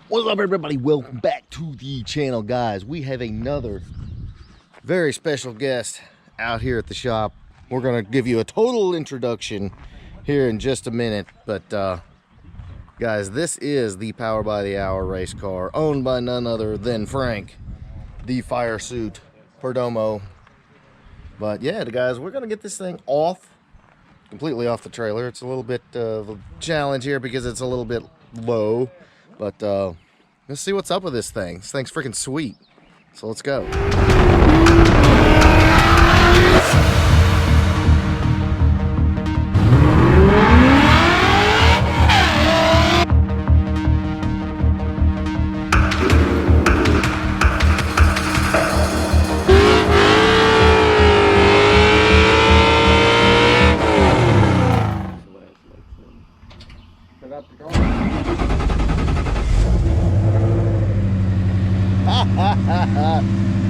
What's up, everybody? Welcome back to the channel, guys. We have another very special guest out here at the shop. We're gonna give you a total introduction here in just a minute, but guys, this is the Power by the Hour race car, owned by none other than Frank, the Fire Suit Perdomo. But yeah, guys, we're gonna get this thing completely off the trailer. It's a little bit of a challenge here because it's a little bit low, but let's see what's up with this thing. This thing's freaking sweet. So let's go.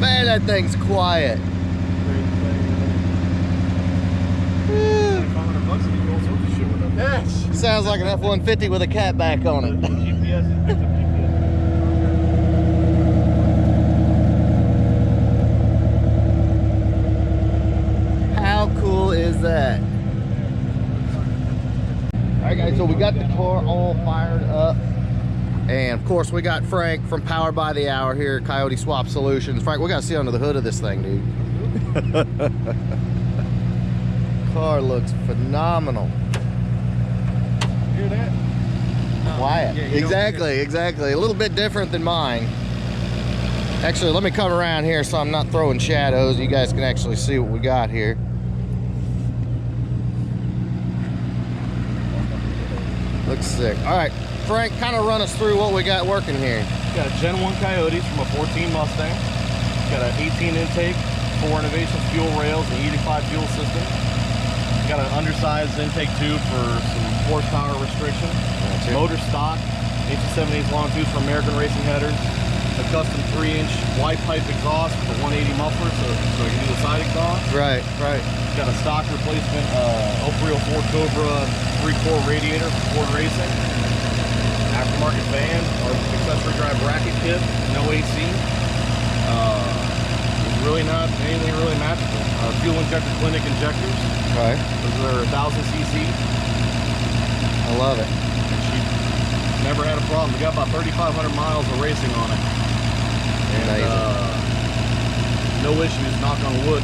Man, that thing's quiet. Sounds like an F-150 with a cat back on it. How cool is that? Alright guys, so we got the car all fired up. And of course we got Frank from Power by the Hour here at Coyote Swap Solutions. Frank, we gotta see under the hood of this thing, dude. Car looks phenomenal. Hear that? No. Quiet. Yeah, exactly. A little bit different than mine. Actually, let me come around here so I'm not throwing shadows. You guys can actually see what we got here. Looks sick. All right, Frank, kind of run us through what we got working here. Got a Gen 1 Coyotes from a 14 Mustang. Got an 18 intake, 4 Innovations fuel rails, and E85 fuel system. Got an undersized intake tube for some horsepower restriction. Motor stock, 8 7/8 long tube for American Racing headers. A custom 3-inch wide pipe exhaust with a 180 muffler, so you can do the side exhaust. Right. Got a stock replacement Oak-Reel Ford Cobra 3-core radiator for Ford Racing. Aftermarket van, or accessory drive bracket kit, no AC. It's really not anything really magical. Fuel injector clinic injectors. Right. Those are 1000 cc. I love it. She never had a problem. We got about 3,500 miles of racing on it. And no issues, knock on wood.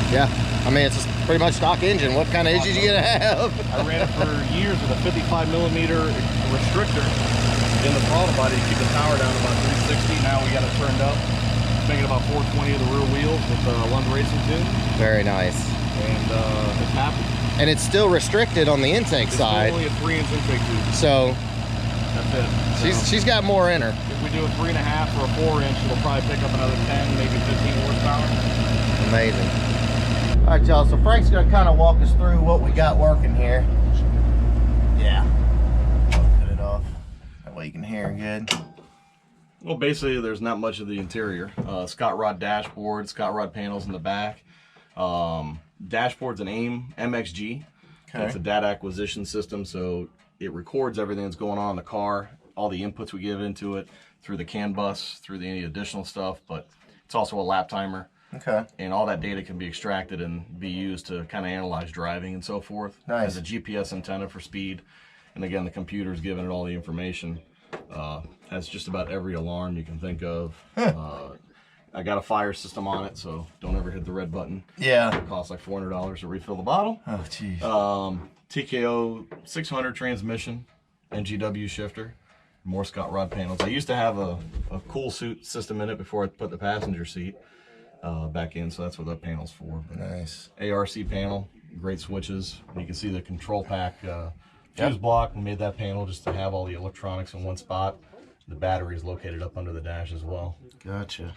Yeah. I mean, it's pretty much stock engine. What kind of issues you gonna have? I ran it for years with a 55mm restrictor in the throttle body to keep the power down to about 360. Now we got it turned up, making about 420 of the rear wheels with Lund Racing tune. Very nice. And it's happy. And it's still restricted on the intake side. It's only a 3-inch intake tube. So that's it. She's got more in her. If we do a 3.5 or a 4-inch, it'll probably pick up another 10, maybe 15 horsepower. Amazing. All right, y'all, so Frank's gonna kind of walk us through what we got working here. Yeah. I'll cut it off. That way you can hear good. Well, basically, there's not much of the interior. Scott Rod dashboard, Scott Rod panels in the back. Dashboard's an AIM MXG. Okay. It's a data acquisition system, so it records everything that's going on in the car, all the inputs we give into it, through the CAN bus, through any additional stuff, but it's also a lap timer. Okay. And all that data can be extracted and be used to kind of analyze driving and so forth. Nice. Has a GPS antenna for speed. And again, the computer's giving it all the information. Has just about every alarm you can think of. I got a fire system on it, so don't ever hit the red button. Yeah. It costs like $400 to refill the bottle. Oh, geez. TKO 600 transmission, NGW shifter, more Scott Rod panels. I used to have a cool suit system in it before I put the passenger seat back in, so that's what that panel's for. But nice. ARC panel, great switches. You can see the control pack fuse block. We made that panel just to have all the electronics in one spot. The battery is located up under the dash as well. Gotcha.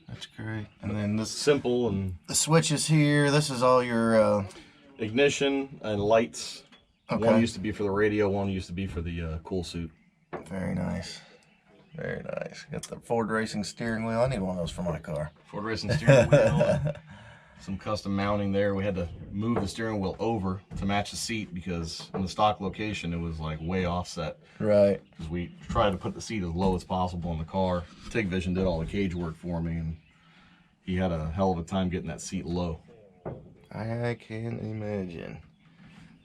That's great. And then this simple, and the switches here. This is all your ignition and lights. Okay. One used to be for the radio. One used to be for the cool suit. Very nice. Very nice. Got the Ford Racing steering wheel. I need one of those for my car. Ford Racing steering wheel. some custom mounting there. We had to move the steering wheel over to match the seat because in the stock location it was like way offset. Right. Because we tried to put the seat as low as possible in the car. TIG Vision did all the cage work for me, and he had a hell of a time getting that seat low. I can imagine.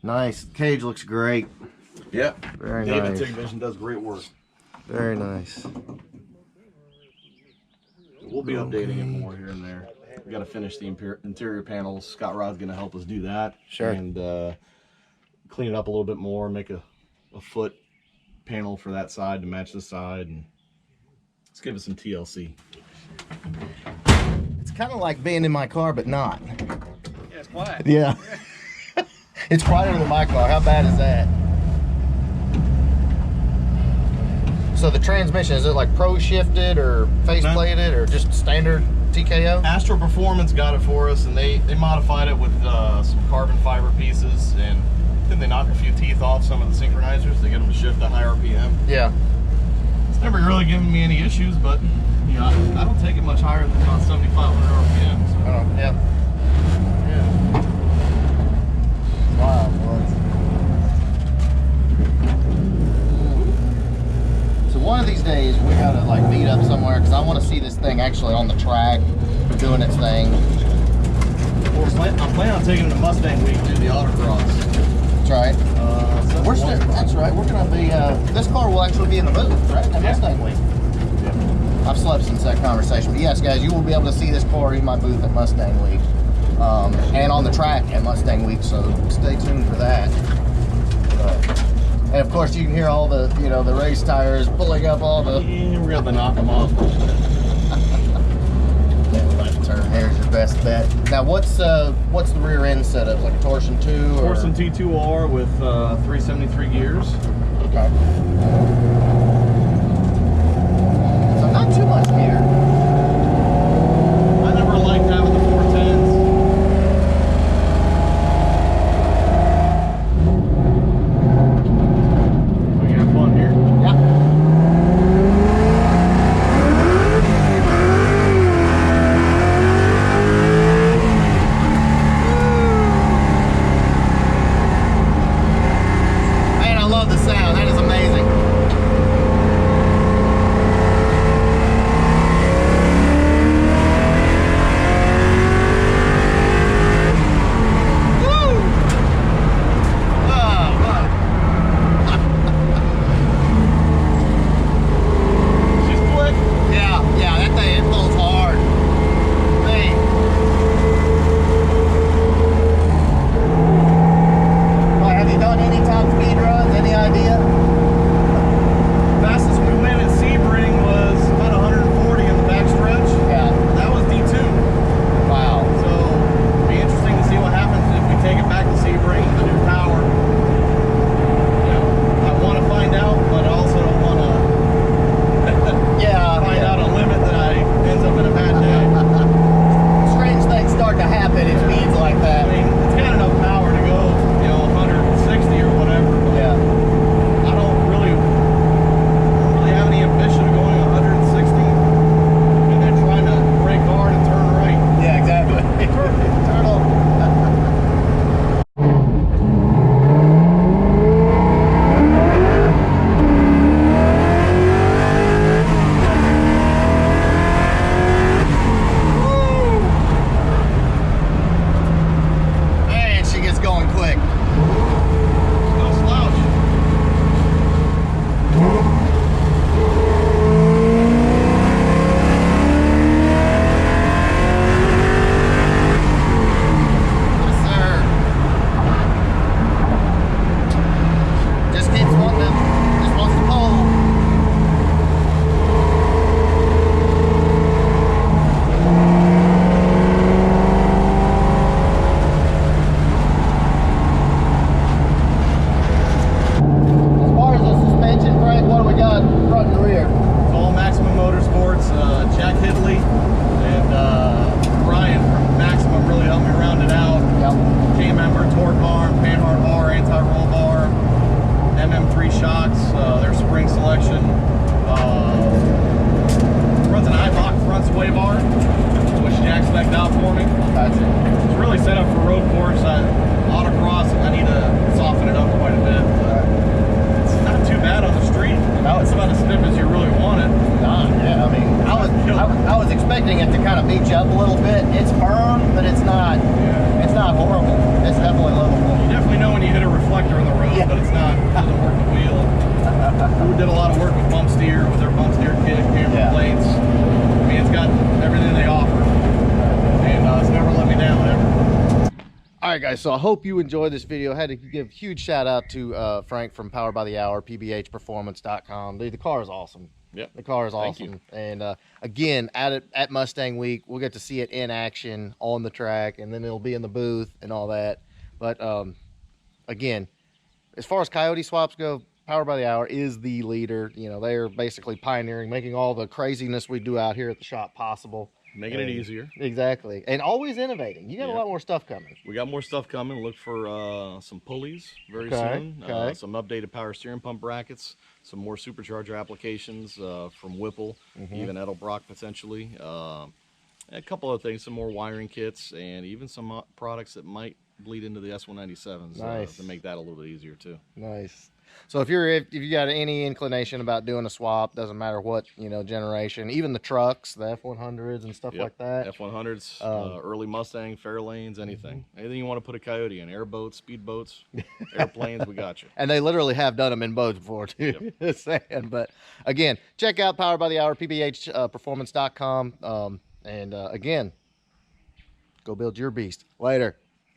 Nice. Cage looks great. Yeah. Very David nice. TIG Vision does great work. Very nice. We'll be updating it more here and there. We got to finish the interior panels. Scott Rod's going to help us do that. Sure. And clean it up a little bit more, make a foot panel for that side to match this side, and let's give it some TLC. It's kind of like being in my car, but not. Yeah, it's quiet. Yeah. It's quieter than my car. How bad is that? So the transmission, is it like pro shifted or face plated or just standard TKO? Astro Performance got it for us, and they modified it with some carbon fiber pieces, and then they knock a few teeth off some of the synchronizers to get them to shift to high RPM. Yeah. It's never really given me any issues, but you know, I don't take it much higher than about 7,500 RPM. So. Yeah. Yeah. Wow. So one of these days we gotta like meet up somewhere because I want to see this thing actually on the track doing its thing. Well, I'm planning on taking it to Mustang Week to do the autocross. That's right. That's right. We're gonna be. This car will actually be in the booth, right? At Mustang Week. Yeah. I've slept since that conversation, but yes, guys, you will be able to see this car in my booth at Mustang Week, and on the track at Mustang Week. So stay tuned for that. And of course, you can hear all the, the race tires pulling up all the. Yeah, we're gonna knock them off. Left turn here is your best bet. Now, what's the rear end setup? Like a Torsion 2? Or? Torsen T2R with 373 gears. Okay. So not too much gear. I never liked having the 410s. We can have fun here. Yeah. Man, I love the sound. That is amazing. to kind of beat you up a little bit. It's firm, but it's not horrible. It's definitely livable. You definitely know when you hit a reflector in the road, but it's not, it doesn't work the wheel. We did a lot of work with bump steer, with their bump steer kit, camber plates. I mean, it's got everything they offer. And it's never let me down, ever. All right, guys, so I hope you enjoyed this video. I had to give a huge shout out to Frank from Powered by the Hour, pbhperformance.com. Dude, the car is awesome. Yep. The car is awesome. And again, at Mustang Week, we'll get to see it in action on the track, and then it'll be in the booth and all that. But again, as far as Coyote swaps go, Powered by the Hour is the leader. You know, they are basically pioneering, making all the craziness we do out here at the shop possible. Making it easier. Exactly. And always innovating. You got a lot more stuff coming. We got more stuff coming. Look for some pulleys very soon. Some updated power steering pump brackets. Some more supercharger applications from Whipple, even Edelbrock potentially. A couple of things, some more wiring kits, and even some products that might bleed into the S197s to make that a little bit easier too. Nice. So if you got any inclination about doing a swap, doesn't matter what generation, even the trucks, the F100s and stuff like that. F100s, early Mustang, Fairlanes, anything you want to put a Coyote in, airboats, speedboats, airplanes, we got you. And they literally have done them in boats before too. Just saying. But again, check out Powered by the Hour, pbhperformance.com. And again, go build your beast. Later.